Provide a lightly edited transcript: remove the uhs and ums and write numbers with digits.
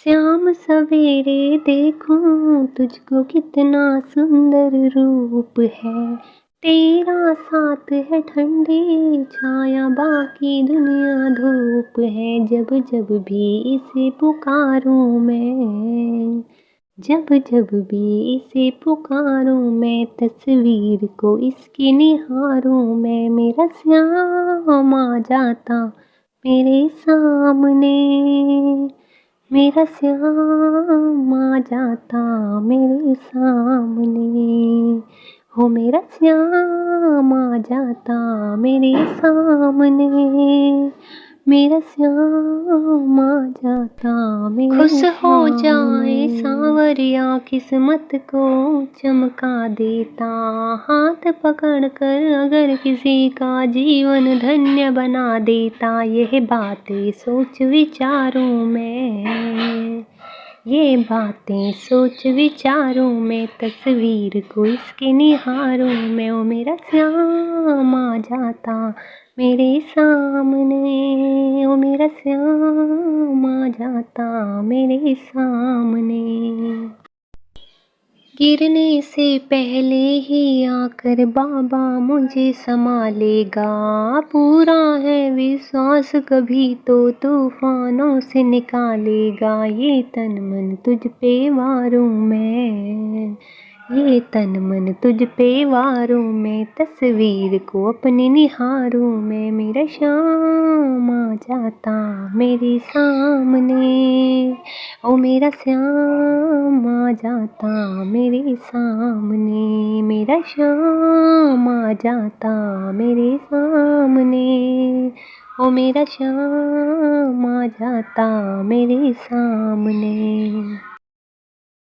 श्याम सवेरे देखूं तुझको कितना सुंदर रूप है। तेरा साथ है ठंडी छाया बाकी दुनिया धूप है। जब जब भी इसे पुकारूं मैं, जब जब भी इसे पुकारूं मैं, तस्वीर को इसकी निहारूं मैं। मेरा श्याम आ जाता मेरे सामने, मेरा श्याम आ जाता मेरे सामने। हो मेरा श्याम आ जाता मेरे सामने, मेरा श्याम आ जाता मेरे खुश हो जाए सांवरिया किस्मत को चमका देता। हाथ पकड़ कर अगर किसी का जीवन धन्य बना देता। यह बातें सोच विचारूं मैं, ये बातें सोच विचारूं मैं, तस्वीर को इसके निहारूं मैं। ओ मेरा श्याम आ जाता मेरे सामने, ओ मेरा श्याम आ जाता मेरे सामने। गिरने से पहले ही आकर बाबा मुझे संभालेगा। पूरा है विश्वास कभी तो तूफानों से निकालेगा। ये तन मन तुझ पे वारूं मैं, ये तन मन तुझ पे वारूं मैं, तस्वीर को अपनी निहारूं मैं। मेरा श्याम आ जाता मेरे सामने, ओ मेरा श्याम आ जाता मेरे सामने। मेरा श्याम आ जाता मेरे सामने, ओ मेरा श्याम आ जाता मेरे सामने।